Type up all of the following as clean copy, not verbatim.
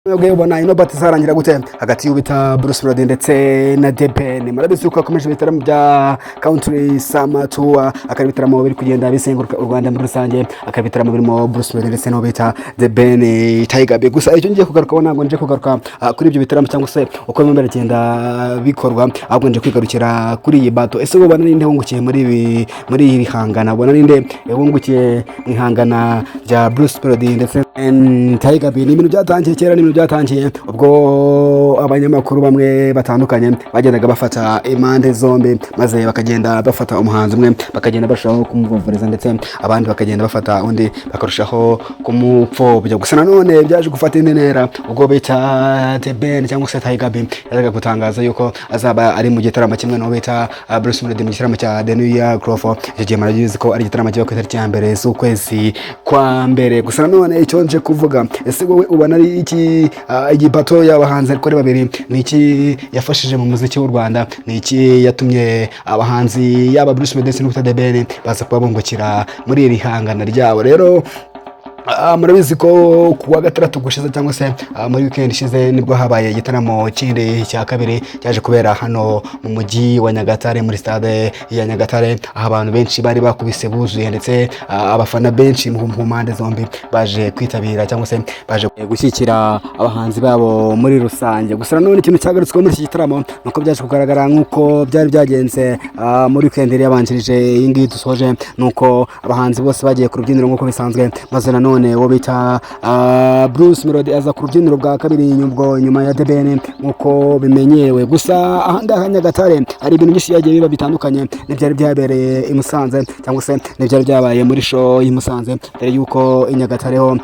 Mwebwe ubona ino battle zarangira gute hagati y'ubita Bruce Melody ndetse na The Ben? Murabizi ko akomeje ibitaramo bya Country Summer Tour, akari ibitaramo biri kugenda bisenguruka u Rwanda muri rusange, akari ibitaramo birimo Bruce Melody ndetse no bita The Ben Tiger B. Gusa icyo ngiye kugaruka ntabwo nje kugaruka kuri ibyo bitaramo cyangwa se uko bimwe biragenda bikorwa, ahubwo nje kwigarukira kuri iyi battle. Ese ubona ninde wungukiye muri iri hangana? Ubona ninde wungukiye ihangana rya Bruce Melody ndetse Tiger B? Ni ibintu byatangiye kera, ni byatangiye ubwo abanyamakuru bamwe batandukanye bagendaga bafata impande zombi, maze bakagenda bafata umuhanzi umwe bakagenda bashaho kumuvovoriza ndetse abandi bakagenda bafata undi bakarushaho kumupfobya. Gusa nanone byaje gufata indi ntera ubwo bita The Ben cyangwa se Tiger B yazaga gutangaza yuko azaba ari mu gitaramo kimwe no bita Bruce Melody mu gitaramo cya The New Year Crofo. Icyo gihe murabizi ko ari igitaramo kiba ku itariki ya mbere z'ukwezi kwa mbere. Gusa nanone icyo nje kuvuga, ese wowe ubona ari iki igipato y'abahanzi ariko ari babiri ni iki yafashije mu muziki w'u Rwanda? Ni iki yatumye abahanzi yaba Bruce Melody n'ubuta The Ben baza kuba bungukira muri iri hangana ryabo? Rero murabizi ko kuwa gatandatu gushize cyangwa se muri weekend ishize nibwo habaye igitaramo kindi cya kabiri cyaje kubera hano mu mujyi wa Nyagatare muri stade ya Nyagatare, aho abantu benshi bari bakubise buzuye ndetse abafana benshi mu mpande zombi baje kwitabira cyangwa se baje gushyikira abahanzi babo muri rusange. Gusa none ikintu cyagarutswe muri iki gitaramo nuko byaje kugaragara nkuko byari byagenze muri weekend yabanjirije iyi ngiyi dusoje, nuko abahanzi bose bagiye ku rubyiniro nkuko bisanzwe, maze nanone wo bita Bruce Melody aza ku rubyiniro bwa kabiri nyuma ya The Ben nkuko bimenyerewe. Gusa ahandi Nyagatare hari ibintu byinshi yagiye biba bitandukanye n'ibyari byabereye i Musanze cyangwa se n'ibyari byabaye muri show i Musanze, dore yuko i Nyagatare ho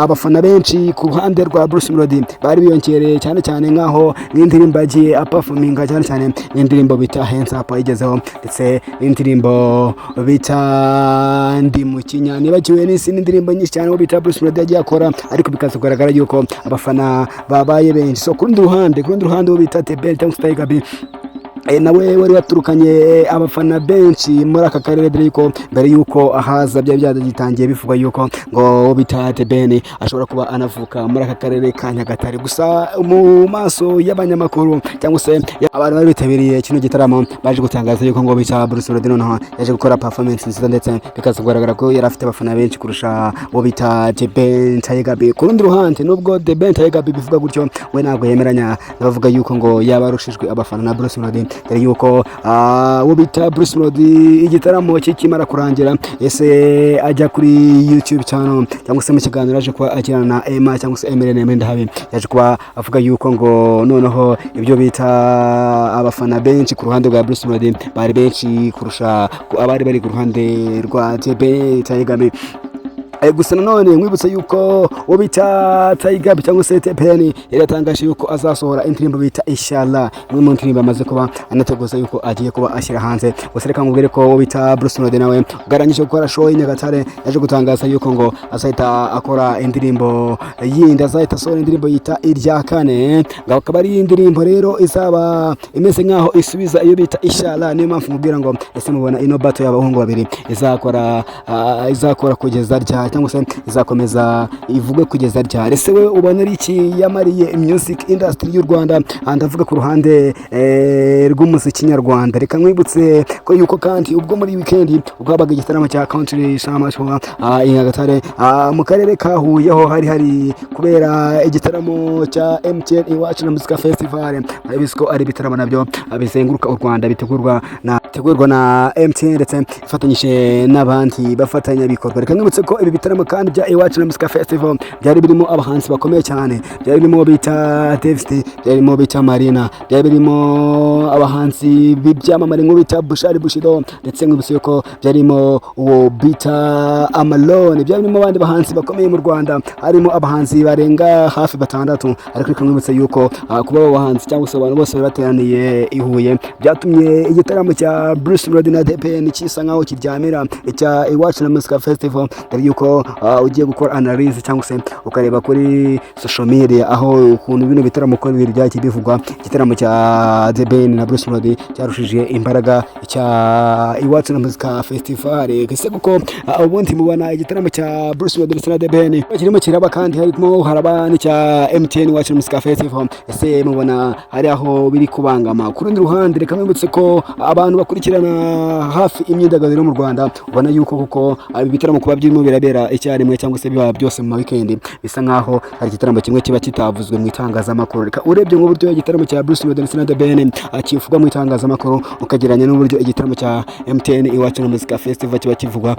abafana benshi ku ruhande rwa Bruce Melody bari biyongereye cyane nkaho n'indirimbo yagiye aperforminga cyane n'indirimbo bita Hands Up igezeho ndetse n'indirimbo bita Ndi mu Kinya nibagiwe n'isi n'indirimbo nyinshi cyane bita Bruce Melody yagiye akora, ariko bikaza kugaragara yuko abafana babaye benshi. So ku rundi ruhande wo bita The Ben cyangwa Tiger B nawe wari waturukanye abafana benshi muri aka karere, dore yuko mbere yuko ahaza byagitangiye bivugwa yuko ngo bita The Ben ashobora kuba anavuka muri aka karere ka Nyagatare. Gusa mu maso y'abanyamakuru cyangwa se abantu bari bitabiriye kino gitaramo baje gutangaza yuko ngo bita Bruce Melody noneho yaje gukora performance nziza ndetse bikaza kugaragara ko yari afite abafana benshi kurusha wo bita The Ben Tiger B. Ku rundi ruhande nubwo The Ben Tiger B bivuga gutyo, we ntabwo yemeranya n'abavuga yuko ngo yabarushijwe abafana na Bruce Melody, dore yuko wo bita Bruce Melody igitaramo kikimara kurangira ese ajya kuri YouTube channel cyangwa se mu kiganiro yaje kuba agirana na Emma cyangwa se Emirene Mendahabi, yaje kuba avuga yuko ngo noneho ibyo bita abafana benshi ku ruhande rwa Bruce Melody bari benshi kurusha abari bari ku ruhande rwa The Ben Tiger B. Gusa nanone mwibutsa yuko wo bita Tiger B cyangwa se The Ben yaratangaje yuko azasohora indirimbo bita Inshallah, imwe mu ndirimbo amaze kuba anateguza yuko agiye kuba ashyira hanze. Gusa reka ngubwire ko wo bita Bruce Melody nawe ugarangije gukora show i Nyagatare yaje gutangaza yuko ngo azahita akora indirimbo yindi, azahita asohora indirimbo yita irya kane, ngo akaba ari indirimbo rero izaba imeze nkaho isubiza iyo bita Inshallah. Niyo mpamvu mubwira ngo ese mubona ino battle y'abahungu babiri izakora kugeza rya cyangwa se izakomeza ivuge kugeza ryari? Ese we ubona ari iki yamariye music industry y'u Rwanda? Ndavuga ku ruhande rw'umuziki nyarwanda. Reka mwibutse ko yuko kandi ubwo muri weekend ubwo habaga igitaramo cya Country Summer Tour i Nyagatare mu karere ka Huye, ho hari kubera igitaramo cya MTN Iwacu na Music Festival. Murabizi ko ari ibitaramo nabyo bizenguruka u Rwanda bitegurwa na MTN ndetse ifatanyije n'abandi bafatanya bikorwa. Reka mwibutse ko ibi bitaramo kandi bya Iwacu na Music Festival byari birimo abahanzi bakomeye cyane, byari birimo bita Davis, byari birimo bita Marina, byari birimo abahanzi b'ibyamamare nko bita Bushari Bushido ndetse nk'ibise ko byarimo uwo bita Amalone, byari birimo abandi bahanzi bakomeye mu Rwanda, harimo abahanzi barenga hafi batandatu. Ariko reka mwibutse yuko kuba abo bahanzi cyangwa se abantu bose bateraniye i Huye byatumye igitaramo cya Bruce Melody na The Ben kisa nkaho kiryamira icya Iwacu na Music Festival, dore yuko yuko ugiye gukora analyse cyangwa se ukareba kuri social media aho ukuntu bino bitaramo uko biryaje bivugwa, igitaramo cya The Ben na Bruce Melody cyarushije imbaraga cya Iwacu na Muzika Festival. Ese kuko ubundi mubona igitaramo cya Bruce Melody na The Ben kirimo kiraba kandi harimo haraba n'icya MTN Iwacu na Muzika Festival, ese mubona hari aho biri kubangama? Ku rundi ruhande reka mwibutse ko abantu bakurikirana hafi imyidagaduro mu Rwanda ubona yuko kuko ibi bitaramo kuba byirimo birabera icyarimwe cyangwa se biba byose mu weekend, bisa nkaho hari igitaramo kimwe kiba kitavuzwe mu itangazamakuru. Reka urebye nk'uburyo igitaramo cya Bruce Melody na The Ben kivugwa mu itangazamakuru ukagereranya n'uburyo igitaramo cya MTN Iwacu na Muzika Festival kiba kivugwa,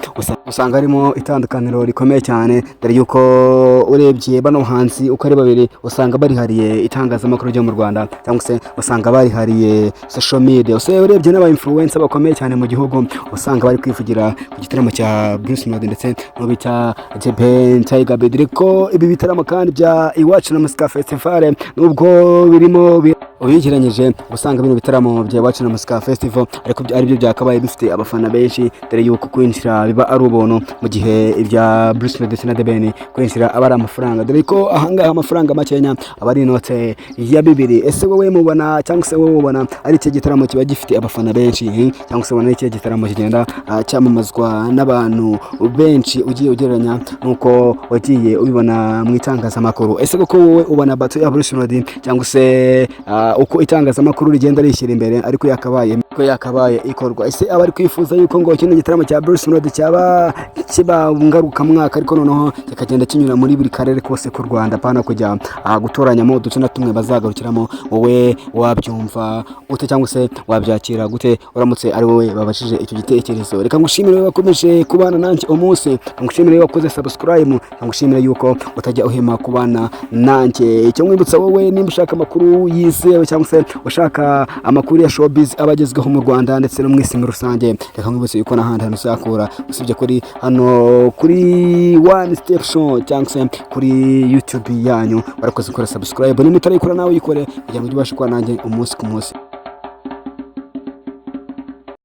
usanga harimo itandukaniro rikomeye cyane, dore yuko urebye bano hanzi uko ari babiri usanga barihariye itangazamakuru ryo mu Rwanda cyangwa se usanga barihariye social media. Urebye n'aba influencer bakomeye cyane mu gihugu usanga bari kwivugira ku gitaramo cya Bruce Melody ndetse no cya The Ben Tiger Bedre ko ibi bitaramo kandi bya Iwacu na Muzika Festival nubwo birimo ubigeranyije usanga bino bitaramo bya Iwacu na Muzika Festival ariko ari byo byakabaye bifite abafana benshi, dore yuko kwinjira biba ari ubuntu, mu gihe ibya Bruce Melody na The Ben kwinjira aba ari amafaranga, dore ko ahangaha amafaranga makenya aba ari inote ya 2. Ese wowe mubona cyangwa se wowe ubona ari iki gitaramo kiba gifite abafana benshi cyangwa se ubona iki gitaramo kigenda cyamamazwa n'abantu benshi ugiye ugereranya nuko wagiye ubibona mu itangazamakuru? Ese koko wowe ubona bato ya Bruce Melody cyangwa se uko itangazamakuru rigenda rishyira imbere ariko yakabaye ikorwa? Ese abari kwifuza yuko ngo kino gitaramo cya Bruce Melody cyaba ngaruka mwaka ariko noneho kikagenda kinyura muri buri karere kose ku Rwanda, pana kujya gutoranyamo uduce na tumwe bazagarukiramo, wowe wabyumva ute cyangwa se wabyakira gute uramutse ari wowe babashije icyo gitekerezo? Reka ngushimire wakomeje kubana nanjye umunsi, ngushimire wakoze subscribe, ngushimire yuko utajya uhema kubana nanjye. Icyo mwibutsa wowe nimba ushaka amakuru yizewe cyangwa se ushaka amakuru ya showbiz abagezweho mu Rwanda ndetse no mu isi muri rusange, reka mwibutse yuko n'ahandi hantu uzakura usibye kuri hano kuri One Step Show cyangwa se kuri YouTube yanyu. Barakoze gukora subscribe, nimba utarayikora nawe uyikore kugira ngo ubashe kuba nanjye umunsi ku munsi.